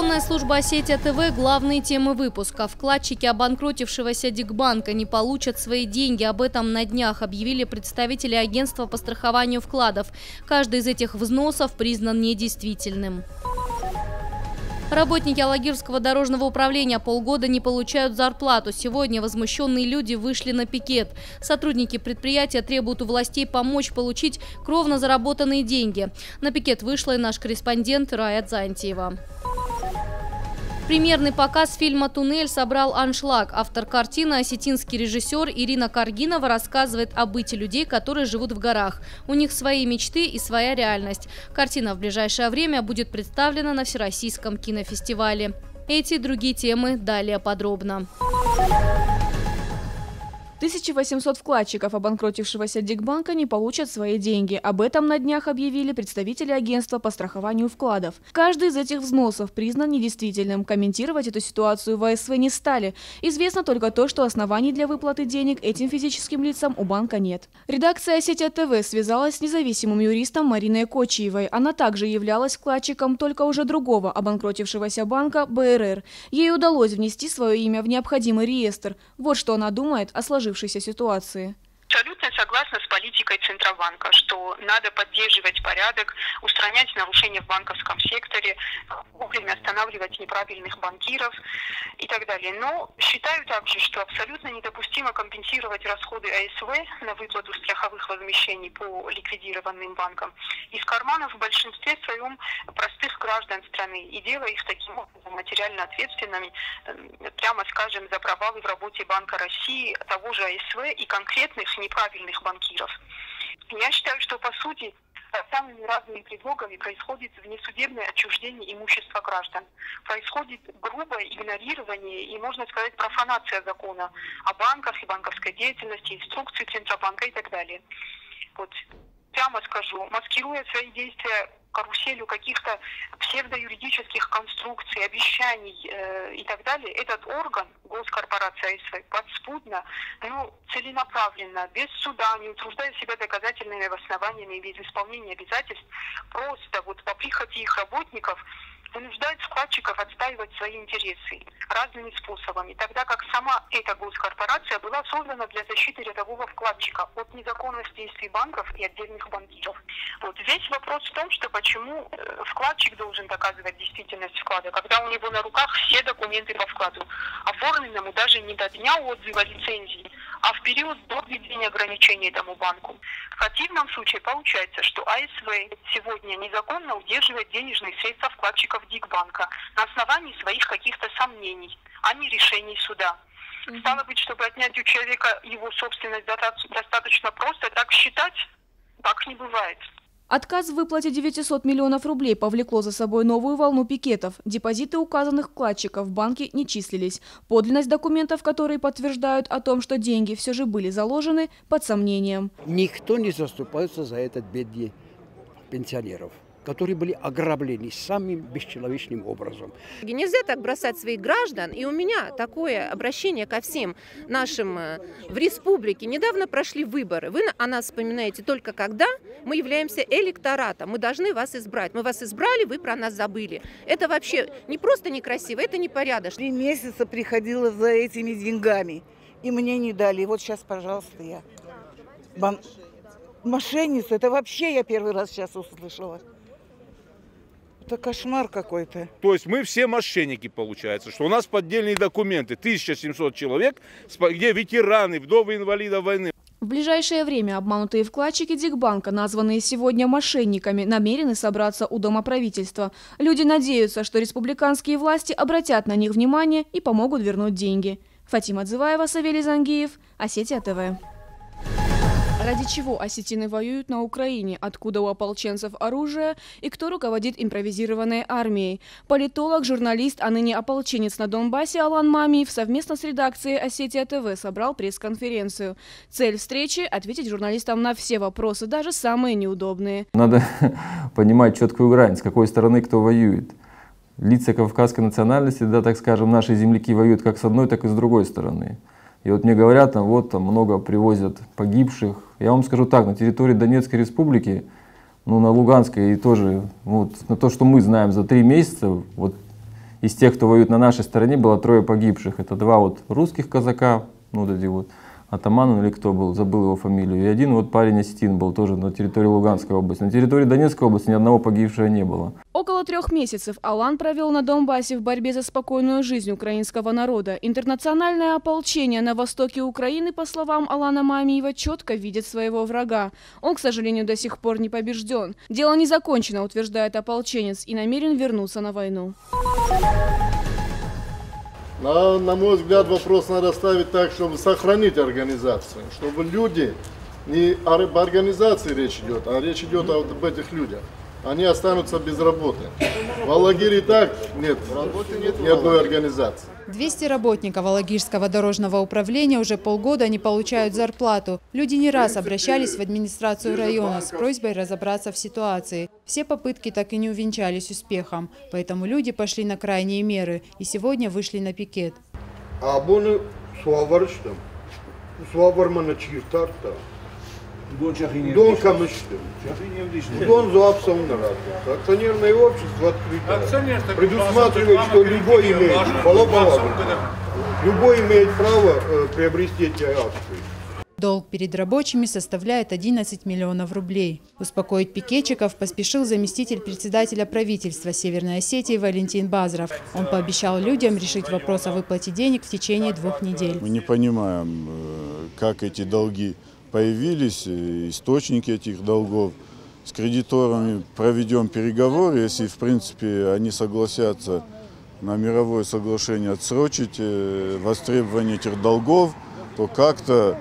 Информационная служба «Осетия ТВ» – главные темы выпуска. Вкладчики обанкротившегося Дигбанка не получат свои деньги. Об этом на днях объявили представители агентства по страхованию вкладов. Каждый из этих взносов признан недействительным. Работники Алагирского дорожного управления полгода не получают зарплату. Сегодня возмущенные люди вышли на пикет. Сотрудники предприятия требуют у властей помочь получить кровно заработанные деньги. На пикет вышла и наш корреспондент Рая Дзантиева. Премьерный показ фильма «Туннель» собрал аншлаг. Автор картины, осетинский режиссер Ирина Каргинова, рассказывает о быте людей, которые живут в горах. У них свои мечты и своя реальность. Картина в ближайшее время будет представлена на Всероссийском кинофестивале. Эти и другие темы далее подробно. 1800 вкладчиков обанкротившегося Дигбанка не получат свои деньги. Об этом на днях объявили представители агентства по страхованию вкладов. Каждый из этих взносов признан недействительным. Комментировать эту ситуацию в АСВ не стали. Известно только то, что оснований для выплаты денег этим физическим лицам у банка нет. Редакция «Осетия ТВ» связалась с независимым юристом Мариной Кочиевой. Она также являлась вкладчиком только уже другого обанкротившегося банка БРР. Ей удалось внести свое имя в необходимый реестр. Вот что она думает о сложившейся ситуации. Абсолютно согласна с политикой Центробанка, что надо поддерживать порядок, устранять нарушения в банковском секторе, вовремя останавливать неправильных банкиров и так далее. Но считаю также, что абсолютно недопустимо компенсировать расходы АСВ на выплату страховых возмещений по ликвидированным банкам из карманов в большинстве своем простых граждан страны и делая их таким образом материально ответственными, прямо скажем, за провалы в работе Банка России, того же АСВ и конкретных неправильных банкиров. Я считаю, что по сути самыми разными предлогами происходит внесудебное отчуждение имущества граждан. Происходит грубое игнорирование и, можно сказать, профанация закона о банках и банковской деятельности, инструкций Центробанка и так далее. Вот, прямо скажу, маскируя свои действия каруселью каких-то псевдоюридических конструкций, обещаний и так далее, этот орган, госкорпорация АСВ, подспудно, целенаправленно, без суда, не утруждая себя доказательными основаниями и без исполнения обязательств, просто вот по прихоти их работников вынуждает вкладчиков отстаивать свои интересы разными способами, тогда как сама эта госкорпорация была создана для защиты рядового вкладчика от незаконных действий банков и отдельных банкиров. Вот весь вопрос в том, что почему вкладчик должен доказывать действительность вклада, когда у него на руках все документы по вкладу, оформленному даже не до дня отзыва лицензии, а в период до введения ограничений этому банку. В противном случае получается, что АСВ сегодня незаконно удерживает денежные средства вкладчиков Дигбанка на основании своих каких-то сомнений, а не решений суда. Стало быть, чтобы отнять у человека его собственность достаточно просто так считать, так не бывает. Отказ в выплате 900 миллионов рублей повлекло за собой новую волну пикетов. Депозиты указанных вкладчиков в банке не числились. Подлинность документов, которые подтверждают о том, что деньги все же были заложены, под сомнением. Никто не заступается за этот бедный пенсионеров, которые были ограблены самым бесчеловечным образом. Нельзя так бросать своих граждан, и у меня такое обращение ко всем нашим в республике. Недавно прошли выборы. Вы о нас вспоминаете только когда мы являемся электоратом. Мы должны вас избрать. Мы вас избрали, вы про нас забыли. Это вообще не просто некрасиво, это непорядочно. 3 месяца приходила за этими деньгами, и мне не дали. И вот сейчас, пожалуйста, я мошенница. Это вообще я первый раз сейчас услышала. Это кошмар какой-то. То есть мы все мошенники, получается, что у нас поддельные документы. 1700 человек, где ветераны, вдовы инвалидов войны. В ближайшее время обманутые вкладчики Дигбанка, названные сегодня мошенниками, намерены собраться у Дома правительства. Люди надеются, что республиканские власти обратят на них внимание и помогут вернуть деньги. Фатима Дзываева, Савелий Зангиев, Осетия ТВ. Ради чего осетины воюют на Украине? Откуда у ополченцев оружие? И кто руководит импровизированной армией? Политолог, журналист, а ныне ополченец на Донбассе Алан Мамиев совместно с редакцией Осетия ТВ собрал пресс-конференцию. Цель встречи – ответить журналистам на все вопросы, даже самые неудобные. Надо понимать четкую грань, с какой стороны кто воюет. Лица кавказской национальности, да, так скажем, наши земляки воюют как с одной, так и с другой стороны. И вот мне говорят, там много привозят погибших. Я вам скажу так, на территории Донецкой республики, на Луганской и тоже, на то, что мы знаем за 3 месяца, из тех, кто воюет на нашей стороне, было 3 погибших. Это 2 вот русских казака, ну вот эти вот, атаман или кто был, забыл его фамилию. И 1 вот парень осетин был тоже на территории Луганской области. На территории Донецкой области ни одного погибшего не было. Около 3 месяцев Алан провел на Донбассе в борьбе за спокойную жизнь украинского народа. Интернациональное ополчение на востоке Украины, по словам Алана Мамиева, четко видит своего врага. Он, к сожалению, до сих пор не побежден. Дело не закончено, утверждает ополченец, и намерен вернуться на войну. На мой взгляд, вопрос надо ставить так, чтобы сохранить организацию, чтобы люди, не об организации речь идет, а речь идет об этих людях. Они останутся без работы. В Алагире и так нет ни одной организации. 200 работников Алагирского дорожного управления уже полгода не получают зарплату. Люди не раз обращались в администрацию района с просьбой разобраться в ситуации. Все попытки так и не увенчались успехом. Поэтому люди пошли на крайние меры и сегодня вышли на пикет. Дон камышты. Дон зоапсаунна работает. Акционерное общество открыто. Предусматривает, что любой имеет право приобрести эти акции. Долг перед рабочими составляет 11 миллионов рублей. Успокоить пикетчиков поспешил заместитель председателя правительства Северной Осетии Валентин Базров. Он пообещал людям решить вопрос о выплате денег в течение 2 недель. Мы не понимаем, как эти долги появились, источники этих долгов. С кредиторами проведем переговоры, если в принципе они согласятся на мировое соглашение отсрочить востребование этих долгов, то как-то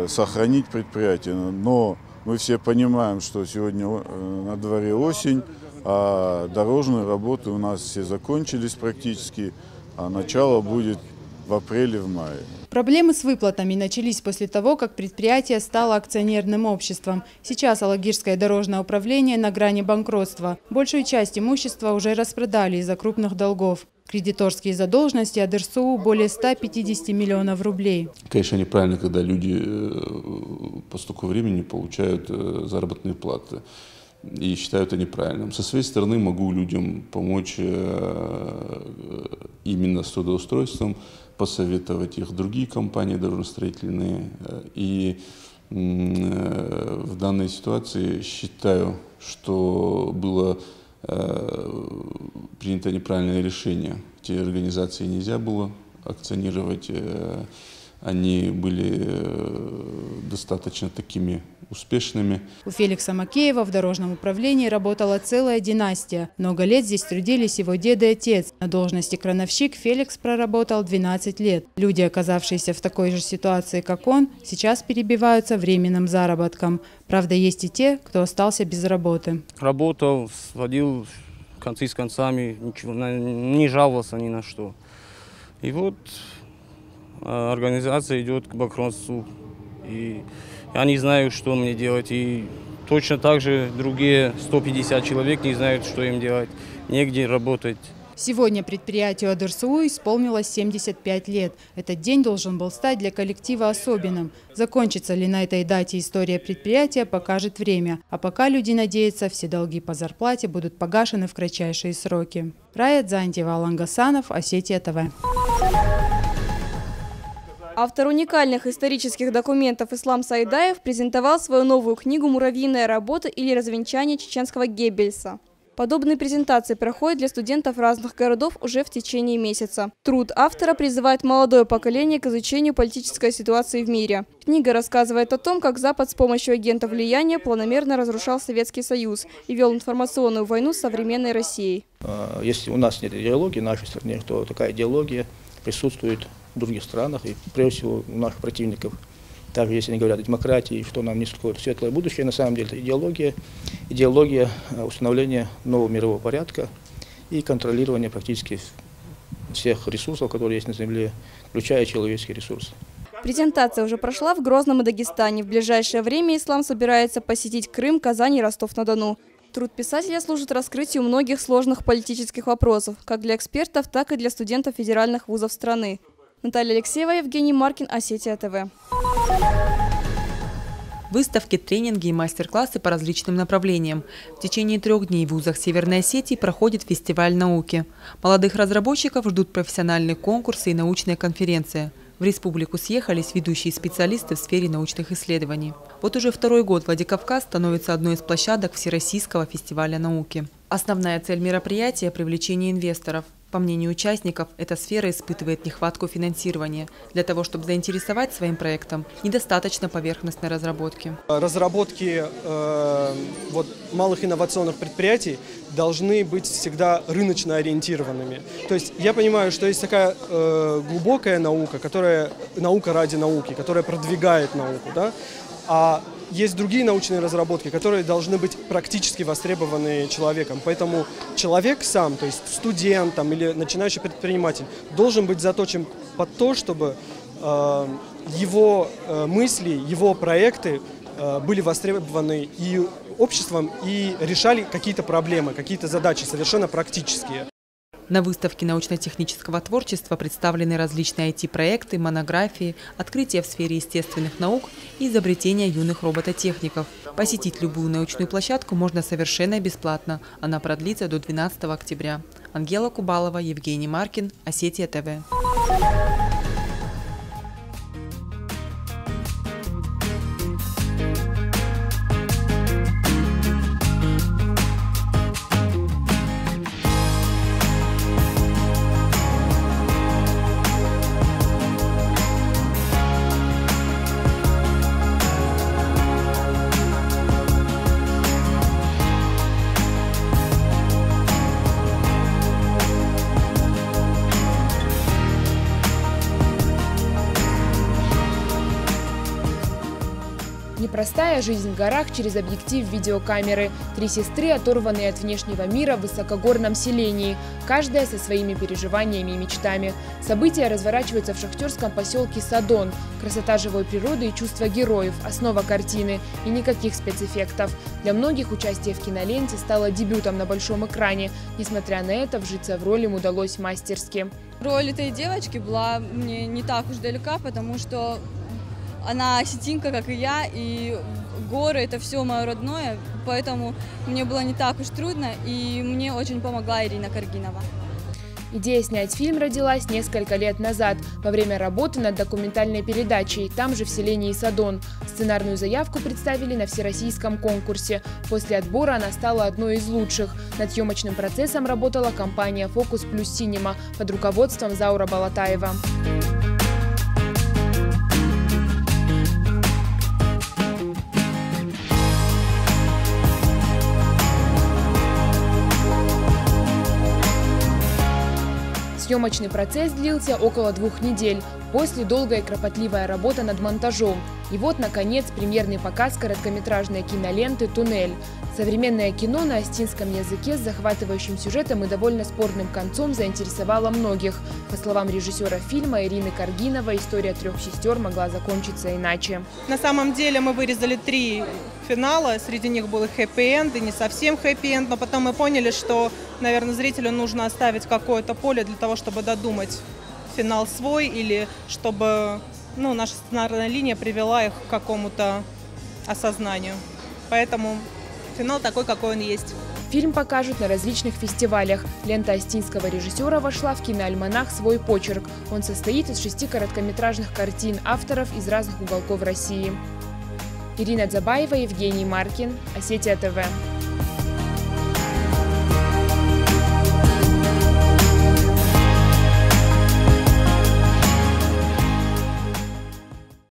сохранить предприятие. Но мы все понимаем, что сегодня на дворе осень, а дорожные работы у нас все закончились практически, а начало будет в апреле, в мае. Проблемы с выплатами начались после того, как предприятие стало акционерным обществом. Сейчас Алагирское дорожное управление на грани банкротства. Большую часть имущества уже распродали из-за крупных долгов. Кредиторские задолженности АДРСУ более 150 миллионов рублей. Конечно, неправильно, когда люди по столько времени получают заработные платы и считают это неправильным. Со своей стороны могу людям помочь именно с трудоустройством, посоветовать их другие компании дорожно-строительные. И в данной ситуации считаю, что было принято неправильное решение. Эти организации нельзя было акционировать. Они были достаточно такими успешными. У Феликса Макеева в дорожном управлении работала целая династия. Много лет здесь трудились его дед и отец. На должности крановщик Феликс проработал 12 лет. Люди, оказавшиеся в такой же ситуации, как он, сейчас перебиваются временным заработком. Правда, есть и те, кто остался без работы. Работал, сводил концы с концами, ничего, не жаловался ни на что. И вот организация идет к банкротству. И я не знаю, что мне делать. И точно так же другие 150 человек не знают, что им делать. Негде работать. Сегодня предприятию АДРСУ исполнилось 75 лет. Этот день должен был стать для коллектива особенным. Закончится ли на этой дате история предприятия, покажет время. А пока люди надеются, все долги по зарплате будут погашены в кратчайшие сроки. Рая Дзантьева, Алан Гасанов, Осетия ТВ. Автор уникальных исторических документов Ислам Сайдаев презентовал свою новую книгу «Муравьиная работа» или «Развенчание чеченского Геббельса». Подобные презентации проходят для студентов разных городов уже в течение месяца. Труд автора призывает молодое поколение к изучению политической ситуации в мире. Книга рассказывает о том, как Запад с помощью агентов влияния планомерно разрушал Советский Союз и вел информационную войну с современной Россией. Если у нас нет идеологии в нашей стране, то такая идеология присутствует в других странах и прежде всего у наших противников. Также если они говорят о демократии, что нам несет какое-то светлое будущее, на самом деле это идеология установления нового мирового порядка и контролирования практически всех ресурсов, которые есть на Земле, включая человеческие ресурсы. Презентация уже прошла в Грозном и Дагестане. В ближайшее время Ислам собирается посетить Крым, Казань и Ростов-на-Дону. Труд писателя служит раскрытию многих сложных политических вопросов, как для экспертов, так и для студентов федеральных вузов страны. Наталья Алексеева, Евгений Маркин, Осетия ТВ. Выставки, тренинги и мастер-классы по различным направлениям. В течение 3 дней в вузах Северной Осетии проходит фестиваль науки. Молодых разработчиков ждут профессиональные конкурсы и научная конференция. В республику съехались ведущие специалисты в сфере научных исследований. Вот уже 2-й год Владикавказ становится одной из площадок Всероссийского фестиваля науки. Основная цель мероприятия – привлечение инвесторов. По мнению участников, эта сфера испытывает нехватку финансирования. Для того, чтобы заинтересовать своим проектом, недостаточно поверхностной разработки. Разработки малых инновационных предприятий должны быть всегда рыночно ориентированными. То есть я понимаю, что есть такая глубокая наука, которая наука ради науки, которая продвигает науку, да? А есть другие научные разработки, которые должны быть практически востребованы человеком. Поэтому человек сам, то есть студент или начинающий предприниматель, должен быть заточен под то, чтобы его мысли, его проекты были востребованы и обществом, и решали какие-то проблемы, какие-то задачи совершенно практические. На выставке научно-технического творчества представлены различные IT-проекты, монографии, открытия в сфере естественных наук и изобретения юных робототехников. Посетить любую научную площадку можно совершенно бесплатно. Она продлится до 12 октября. Ангела Кубалова, Евгений Маркин, Осетия ТВ. Непростая жизнь в горах через объектив видеокамеры. 3 сестры, оторванные от внешнего мира в высокогорном селении. Каждая со своими переживаниями и мечтами. События разворачиваются в шахтерском поселке Садон. Красота живой природы и чувства героев – основа картины. И никаких спецэффектов. Для многих участие в киноленте стало дебютом на большом экране. Несмотря на это, вжиться в роль им удалось мастерски. Роль этой девочки была мне не так уж далека, потому что она осетинка, как и я, и горы – это все мое родное, поэтому мне было не так уж трудно, и мне очень помогла Ирина Каргинова. Идея снять фильм родилась несколько лет назад, во время работы над документальной передачей, там же в селении Садон. Сценарную заявку представили на всероссийском конкурсе. После отбора она стала одной из лучших. Над съемочным процессом работала компания «Фокус плюс Синема» под руководством Заура Балатаева. Съемочный процесс длился около 2 недель. После долгая и кропотливая работа над монтажом. И вот, наконец, премьерный показ короткометражной киноленты «Туннель». Современное кино на остинском языке с захватывающим сюжетом и довольно спорным концом заинтересовало многих. По словам режиссера фильма Ирины Каргиновой, история 3 сестер могла закончиться иначе. На самом деле мы вырезали 3 финала, среди них был и хэппи-энд, и не совсем хэппи-энд, но потом мы поняли, что, наверное, зрителю нужно оставить какое-то поле для того, чтобы додумать финал свой, или чтобы наша сценарная линия привела их к какому-то осознанию. Поэтому финал такой, какой он есть. Фильм покажут на различных фестивалях. Лента остинского режиссера вошла в киноальманах «Свой почерк». Он состоит из 6 короткометражных картин авторов из разных уголков России. Ирина Дзабаева, Евгений Маркин, Осетия ТВ.